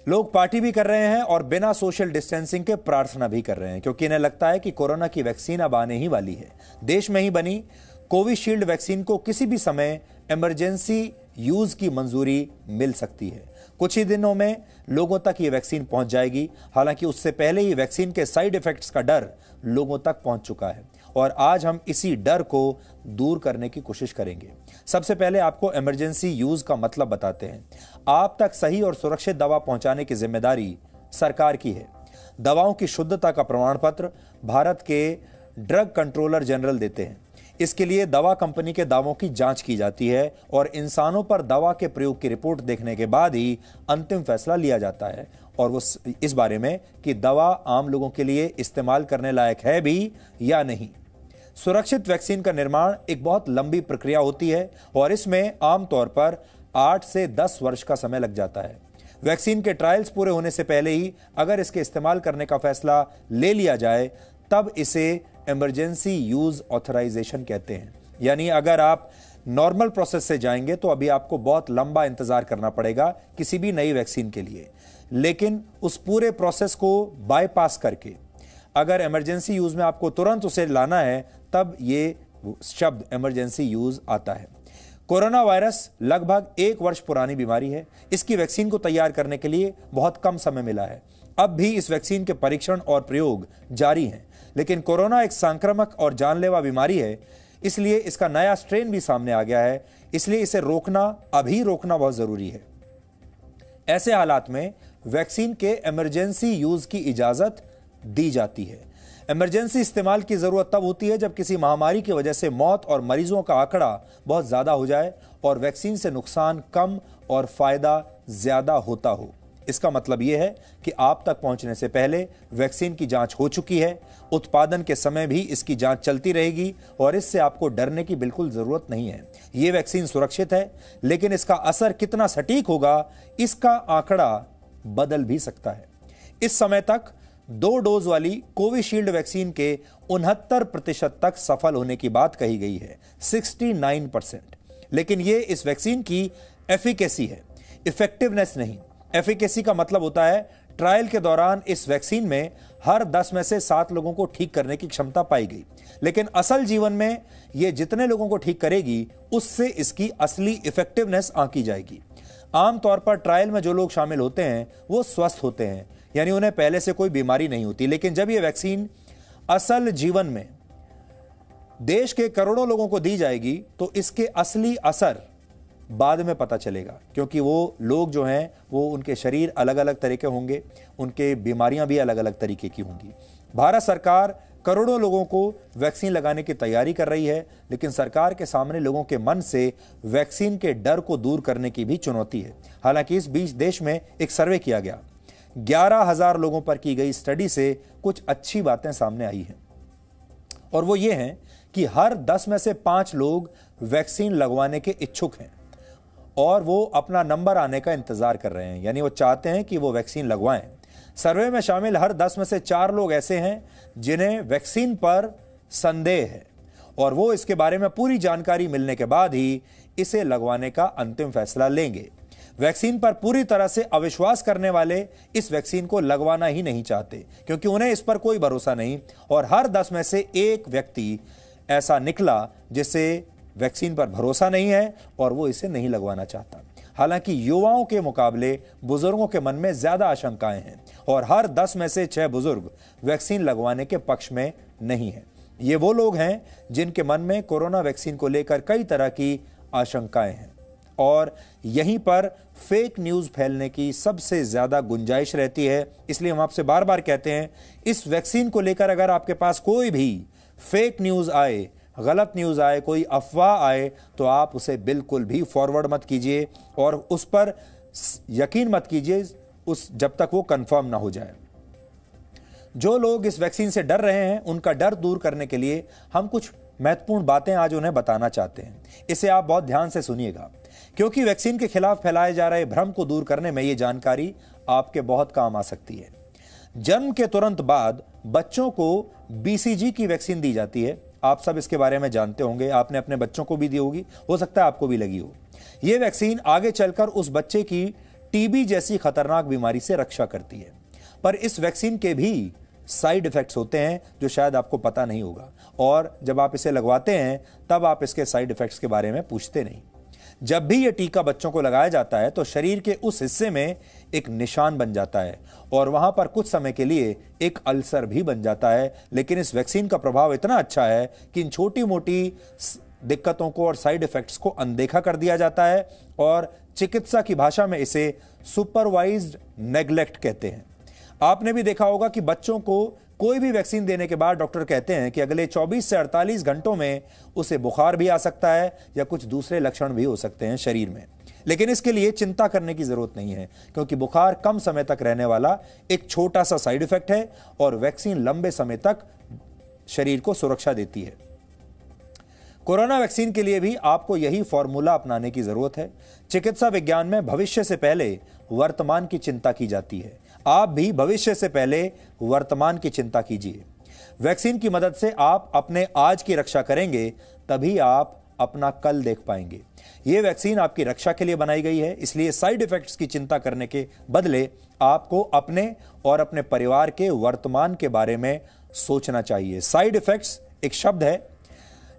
लोग पार्टी भी कर रहे हैं और बिना सोशल डिस्टेंसिंग के प्रार्थना भी कर रहे हैं, क्योंकि इन्हें लगता है कि कोरोना की वैक्सीन अब आने ही वाली है। देश में ही बनी कोविशील्ड वैक्सीन को किसी भी समय इमरजेंसी यूज की मंजूरी मिल सकती है। कुछ ही दिनों में लोगों तक ये वैक्सीन पहुंच जाएगी। हालांकि उससे पहले ही वैक्सीन के साइड इफेक्ट्स का डर लोगों तक पहुंच चुका है और आज हम इसी डर को दूर करने की कोशिश करेंगे। सबसे पहले आपको इमरजेंसी यूज का मतलब बताते हैं। आप तक सही और सुरक्षित दवा पहुंचाने की जिम्मेदारी सरकार की है। दवाओं की शुद्धता का प्रमाण पत्र भारत के ड्रग कंट्रोलर जनरल देते हैं। इसके लिए दवा कंपनी के दावों की जांच की जाती है और इंसानों पर दवा के प्रयोग की रिपोर्ट देखने के बाद ही अंतिम फैसला लिया जाता है और वो इस बारे में कि दवा आम लोगों के लिए इस्तेमाल करने लायक है भी या नहीं। सुरक्षित वैक्सीन का निर्माण एक बहुत लंबी प्रक्रिया होती है और इसमें आमतौर पर 8 से 10 वर्ष का समय लग जाता है। वैक्सीन के ट्रायल्स पूरे होने से पहले ही अगर इसके इस्तेमाल करने का फैसला ले लिया जाए तब इसे इमरजेंसी यूज ऑथराइजेशन कहते हैं। यानी अगर आप नॉर्मल प्रोसेस से जाएंगे तो अभी आपको बहुत लंबा इंतजार करना पड़ेगा किसी भी नई वैक्सीन के लिए, लेकिन उस पूरे प्रोसेस को बाईपास करके अगर इमरजेंसी यूज में आपको तुरंत उसे लाना है तब ये शब्द इमरजेंसी यूज आता है। कोरोना वायरस लगभग 1 वर्ष पुरानी बीमारी है। इसकी वैक्सीन को तैयार करने के लिए बहुत कम समय मिला है। अब भी इस वैक्सीन के परीक्षण और प्रयोग जारी हैं, लेकिन कोरोना एक संक्रामक और जानलेवा बीमारी है, इसलिए इसका नया स्ट्रेन भी सामने आ गया है। इसलिए इसे अभी रोकना बहुत जरूरी है। ऐसे हालात में वैक्सीन के इमरजेंसी यूज की इजाजत दी जाती है। इमरजेंसी इस्तेमाल की जरूरत तब होती है जब किसी महामारी की वजह से मौत और मरीजों का आंकड़ा बहुत ज्यादा हो जाए और वैक्सीन से नुकसान कम और फायदा ज्यादा होता हो। इसका मतलब यह है कि आप तक पहुंचने से पहले वैक्सीन की जांच हो चुकी है, उत्पादन के समय भी इसकी जांच चलती रहेगी और इससे आपको डरने की बिल्कुल जरूरत नहीं है। यह वैक्सीन सुरक्षित है, लेकिन इसका असर कितना सटीक होगा इसका आंकड़ा बदल भी सकता है। इस समय तक 2 डोज वाली कोविशील्ड वैक्सीन के 69% तक सफल होने की बात कही गई है, 69%। लेकिन यह इस वैक्सीन की एफिकेसी है, इफेक्टिवनेस नहीं। एफिकेसी का मतलब होता है ट्रायल के दौरान इस वैक्सीन में हर 10 में से 7 लोगों को ठीक करने की क्षमता पाई गई, लेकिन असल जीवन में यह जितने लोगों को ठीक करेगी उससे इसकी असली इफेक्टिवनेस आंकी जाएगी। आमतौर पर ट्रायल में जो लोग शामिल होते हैं वो स्वस्थ होते हैं, यानी उन्हें पहले से कोई बीमारी नहीं होती। लेकिन जब यह वैक्सीन असल जीवन में देश के करोड़ों लोगों को दी जाएगी तो इसके असली असर बाद में पता चलेगा, क्योंकि वो लोग जो हैं वो उनके शरीर अलग अलग तरह के होंगे, उनके बीमारियां भी अलग अलग तरीके की होंगी। भारत सरकार करोड़ों लोगों को वैक्सीन लगाने की तैयारी कर रही है, लेकिन सरकार के सामने लोगों के मन से वैक्सीन के डर को दूर करने की भी चुनौती है। हालांकि इस बीच देश में एक सर्वे किया गया, 11,000 लोगों पर की गई स्टडी से कुछ अच्छी बातें सामने आई हैं और वो ये हैं कि हर 10 में से 5 लोग वैक्सीन लगवाने के इच्छुक हैं और वो अपना नंबर आने का इंतजार कर रहे हैं, यानी वो चाहते हैं कि वो वैक्सीन लगवाएं। सर्वे में शामिल हर 10 में से 4 लोग ऐसे हैं जिन्हें वैक्सीन पर संदेह है और वो इसके बारे में पूरी जानकारी मिलने के बाद ही इसे लगवाने का अंतिम फैसला लेंगे। वैक्सीन पर पूरी तरह से अविश्वास करने वाले इस वैक्सीन को लगवाना ही नहीं चाहते, क्योंकि उन्हें इस पर कोई भरोसा नहीं और हर 10 में से 1 व्यक्ति ऐसा निकला जिसे वैक्सीन पर भरोसा नहीं है और वो इसे नहीं लगवाना चाहता। हालांकि युवाओं के मुकाबले बुजुर्गों के मन में ज्यादा आशंकाएं हैं और हर 10 में से 6 बुजुर्ग वैक्सीन लगवाने के पक्ष में नहीं है। ये वो लोग हैं जिनके मन में कोरोना वैक्सीन को लेकर कई तरह की आशंकाएं हैं और यहीं पर फेक न्यूज फैलने की सबसे ज्यादा गुंजाइश रहती है। इसलिए हम आपसे बार बार कहते हैं, इस वैक्सीन को लेकर अगर आपके पास कोई भी फेक न्यूज आए, गलत न्यूज आए, कोई अफवाह आए, तो आप उसे बिल्कुल भी फॉरवर्ड मत कीजिए और उस पर यकीन मत कीजिए जब तक वो कंफर्म ना हो जाए। जो लोग इस वैक्सीन से डर रहे हैं उनका डर दूर करने के लिए हम कुछ महत्वपूर्ण बातें आज उन्हें बताना चाहते हैं। इसे आप बहुत ध्यान से सुनिएगा, क्योंकि वैक्सीन के खिलाफ फैलाए जा रहे भ्रम को दूर करने में यह जानकारी आपके बहुत काम आ सकती है। जन्म के तुरंत बाद बच्चों को बीसीजी की वैक्सीन दी जाती है। आप सब इसके बारे में जानते होंगे, आपने अपने बच्चों को भी दी होगी, हो सकता है आपको भी लगी हो। यह वैक्सीन आगे चलकर उस बच्चे की टीबी जैसी खतरनाक बीमारी से रक्षा करती है। पर इस वैक्सीन के भी साइड इफेक्ट्स होते हैं जो शायद आपको पता नहीं होगा, और जब आप इसे लगवाते हैं तब आप इसके साइड इफेक्ट्स के बारे में पूछते नहीं। जब भी यह टीका बच्चों को लगाया जाता है तो शरीर के उस हिस्से में एक निशान बन जाता है और वहां पर कुछ समय के लिए एक अल्सर भी बन जाता है। लेकिन इस वैक्सीन का प्रभाव इतना अच्छा है कि इन छोटी मोटी दिक्कतों को और साइड इफेक्ट्स को अनदेखा कर दिया जाता है, और चिकित्सा की भाषा में इसे सुपरवाइज्ड नेग्लेक्ट कहते हैं। आपने भी देखा होगा कि बच्चों को कोई भी वैक्सीन देने के बाद डॉक्टर कहते हैं कि अगले 24 से 48 घंटों में उसे बुखार भी आ सकता है या कुछ दूसरे लक्षण भी हो सकते हैं शरीर में। लेकिन इसके लिए चिंता करने की जरूरत नहीं है, क्योंकि बुखार कम समय तक रहने वाला एक छोटा सा साइड इफेक्ट है और वैक्सीन लंबे समय तक शरीर को सुरक्षा देती है। कोरोना वैक्सीन के लिए भी आपको यही फॉर्मूला अपनाने की जरूरत है। चिकित्सा विज्ञान में भविष्य से पहले वर्तमान की चिंता की जाती है। आप भी भविष्य से पहले वर्तमान की चिंता कीजिए। वैक्सीन की मदद से आप अपने आज की रक्षा करेंगे, तभी आप अपना कल देख पाएंगे। यह वैक्सीन आपकी रक्षा के लिए बनाई गई है, इसलिए साइड इफेक्ट्स की चिंता करने के बदले आपको अपने और अपने परिवार के वर्तमान के बारे में सोचना चाहिए। साइड इफेक्ट्स एक शब्द है,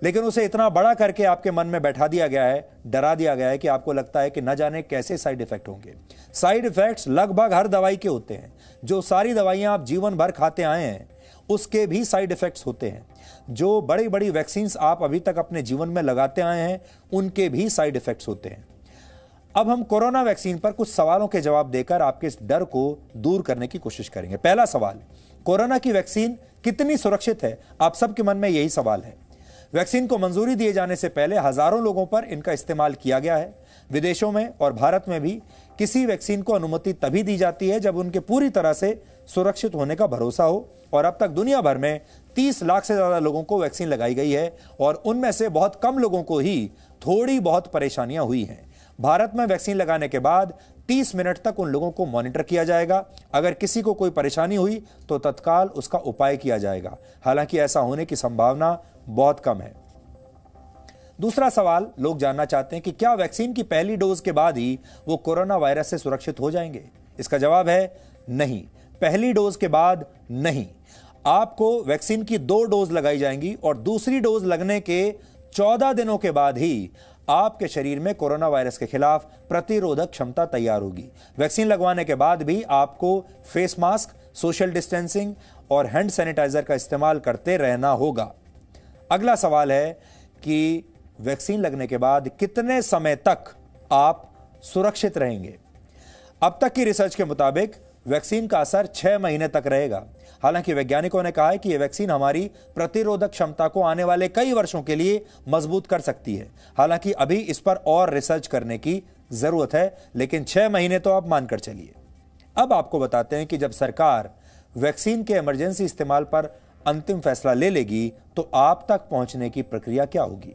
लेकिन उसे इतना बड़ा करके आपके मन में बैठा दिया गया है, डरा दिया गया है कि आपको लगता है कि न जाने कैसे साइड इफेक्ट होंगे। साइड इफेक्ट्स लगभग हर दवाई के होते हैं। जो सारी दवाइयां आप जीवन भर खाते आए हैं उसके भी साइड इफेक्ट्स होते हैं। जो बड़ी बड़ी वैक्सीन आप अभी तक अपने जीवन में लगाते आए हैं उनके भी साइड इफेक्ट्स होते हैं। अब हम कोरोना वैक्सीन पर कुछ सवालों के जवाब देकर आपके इस डर को दूर करने की कोशिश करेंगे। पहला सवाल, कोरोना की वैक्सीन कितनी सुरक्षित है? आप सबके मन में यही सवाल है। वैक्सीन को मंजूरी दिए जाने से पहले हजारों लोगों पर इनका इस्तेमाल किया गया है। विदेशों में और भारत में भी किसी वैक्सीन को अनुमति तभी दी जाती है जब उनके पूरी तरह से सुरक्षित होने का भरोसा हो, और अब तक दुनिया भर में 30 लाख से ज्यादा लोगों को वैक्सीन लगाई गई है और उनमें से बहुत कम लोगों को ही थोड़ी बहुत परेशानियां हुई हैं। भारत में वैक्सीन लगाने के बाद 30 मिनट तक उन लोगों को मॉनिटर किया जाएगा। अगर किसी को कोई परेशानी हुई तो तत्काल उसका उपाय किया जाएगा। हालांकि ऐसा होने की संभावना बहुत कम है। दूसरा सवाल लोग जानना चाहते हैं कि क्या वैक्सीन की पहली डोज के बाद ही वो कोरोना वायरस से सुरक्षित हो जाएंगे? इसका जवाब है नहीं, पहली डोज के बाद नहीं। आपको वैक्सीन की 2 डोज लगाई जाएंगी और दूसरी डोज लगने के 14 दिनों के बाद ही आपके शरीर में कोरोना वायरस के खिलाफ प्रतिरोधक क्षमता तैयार होगी। वैक्सीन लगवाने के बाद भी आपको फेस मास्क, सोशल डिस्टेंसिंग और हैंड सैनिटाइजर का इस्तेमाल करते रहना होगा। अगला सवाल है कि वैक्सीन लगने के बाद कितने समय तक आप सुरक्षित रहेंगे? अब तक की रिसर्च के मुताबिक वैक्सीन का असर 6 महीने तक रहेगा। हालांकि वैज्ञानिकों ने कहा है कि यह वैक्सीन हमारी प्रतिरोधक क्षमता को आने वाले कई वर्षों के लिए मजबूत कर सकती है। हालांकि अभी इस पर और रिसर्च करने की जरूरत है, लेकिन 6 महीने तो आप मानकर चलिए। अब आपको बताते हैं कि जब सरकार वैक्सीन के इमरजेंसी इस्तेमाल पर अंतिम फैसला ले लेगी तो आप तक पहुंचने की प्रक्रिया क्या होगी।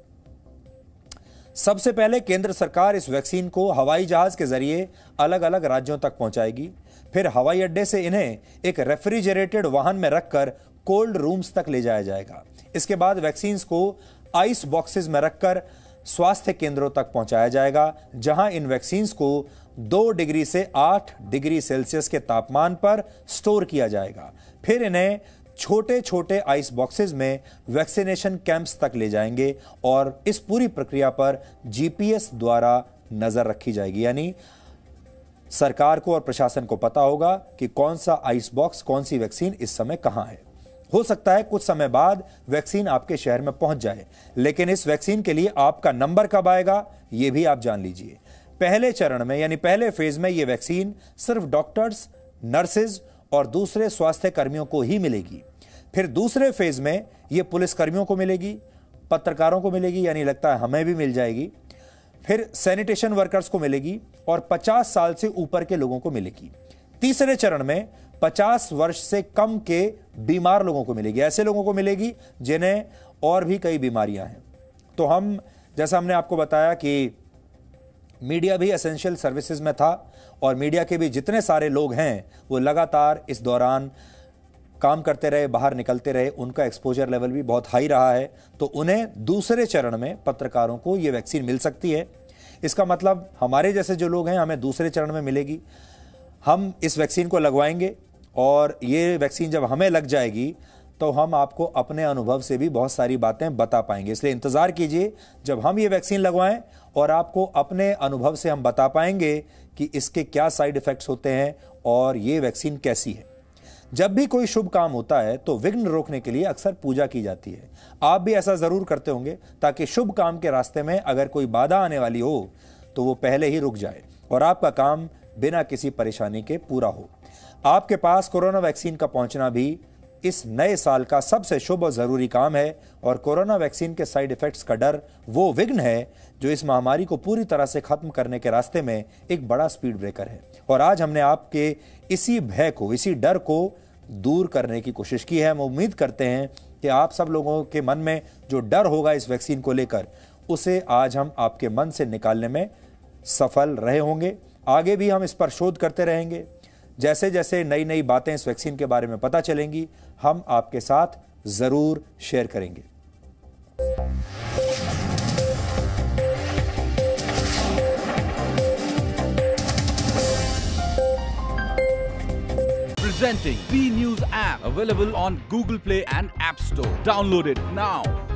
सबसे पहले केंद्र सरकार इस वैक्सीन को हवाई जहाज के जरिए अलग अलग राज्यों तक पहुंचाएगी। फिर हवाई अड्डे से इन्हें एक रेफ्रिजरेटेड वाहन में रखकर कोल्ड रूम्स तक ले जाया जाएगा। इसके बाद वैक्सीन को आइस बॉक्सेस में रखकर स्वास्थ्य केंद्रों तक पहुंचाया जाएगा, जहां इन वैक्सीन को 2 डिग्री से 8 डिग्री सेल्सियस के तापमान पर स्टोर किया जाएगा। फिर इन्हें छोटे छोटे आइस बॉक्सेस में वैक्सीनेशन कैंप्स तक ले जाएंगे और इस पूरी प्रक्रिया पर जीपीएस द्वारा नजर रखी जाएगी। यानी सरकार को और प्रशासन को पता होगा कि कौन सा आइस बॉक्स, कौन सी वैक्सीन इस समय कहां है। हो सकता है कुछ समय बाद वैक्सीन आपके शहर में पहुंच जाए, लेकिन इस वैक्सीन के लिए आपका नंबर कब आएगा यह भी आप जान लीजिए। पहले चरण में यानी पहले फेज में यह वैक्सीन सिर्फ डॉक्टर्स, नर्सेज और दूसरे स्वास्थ्य कर्मियों को ही मिलेगी। फिर दूसरे फेज में यह पुलिस कर्मियों को मिलेगी, पत्रकारों को मिलेगी, यानी लगता है हमें भी मिल जाएगी। फिर सैनिटेशन वर्कर्स को मिलेगी और 50 साल से ऊपर के लोगों को मिलेगी। तीसरे चरण में 50 वर्ष से कम के बीमार लोगों को मिलेगी, ऐसे लोगों को मिलेगी जिन्हें और भी कई बीमारियां हैं। तो हम, जैसा हमने आपको बताया कि मीडिया भी एसेंशियल सर्विसेज में था और मीडिया के भी जितने सारे लोग हैं वो लगातार इस दौरान काम करते रहे, बाहर निकलते रहे, उनका एक्सपोजर लेवल भी बहुत हाई रहा है। तो उन्हें दूसरे चरण में पत्रकारों को यह वैक्सीन मिल सकती है। इसका मतलब हमारे जैसे जो लोग हैं हमें दूसरे चरण में मिलेगी। हम इस वैक्सीन को लगवाएंगे और ये वैक्सीन जब हमें लग जाएगी तो हम आपको अपने अनुभव से भी बहुत सारी बातें बता पाएंगे। इसलिए इंतजार कीजिए जब हम ये वैक्सीन लगवाएं और आपको अपने अनुभव से हम बता पाएंगे कि इसके क्या साइड इफेक्ट्स होते हैं और ये वैक्सीन कैसी है। जब भी कोई शुभ काम होता है तो विघ्न रोकने के लिए अक्सर पूजा की जाती है। आप भी ऐसा जरूर करते होंगे ताकि शुभ काम के रास्ते में अगर कोई बाधा आने वाली हो तो वो पहले ही रुक जाए और आपका काम बिना किसी परेशानी के पूरा हो। आपके पास कोरोना वैक्सीन का पहुंचना भी इस नए साल का सबसे शुभ और जरूरी काम है और कोरोना वैक्सीन के साइड इफेक्ट्स का डर वो विघ्न है जो इस महामारी को पूरी तरह से खत्म करने के रास्ते में एक बड़ा स्पीड ब्रेकर है। और आज हमने आपके इसी भय को, इसी डर को दूर करने की कोशिश की है। हम उम्मीद करते हैं कि आप सब लोगों के मन में जो डर होगा इस वैक्सीन को लेकर, उसे आज हम आपके मन से निकालने में सफल रहे होंगे। आगे भी हम इस पर शोध करते रहेंगे। जैसे जैसे नई नई बातें इस वैक्सीन के बारे में पता चलेंगी हम आपके साथ जरूर शेयर करेंगे। Presenting B News app, available on Google Play and App Store. Download it now.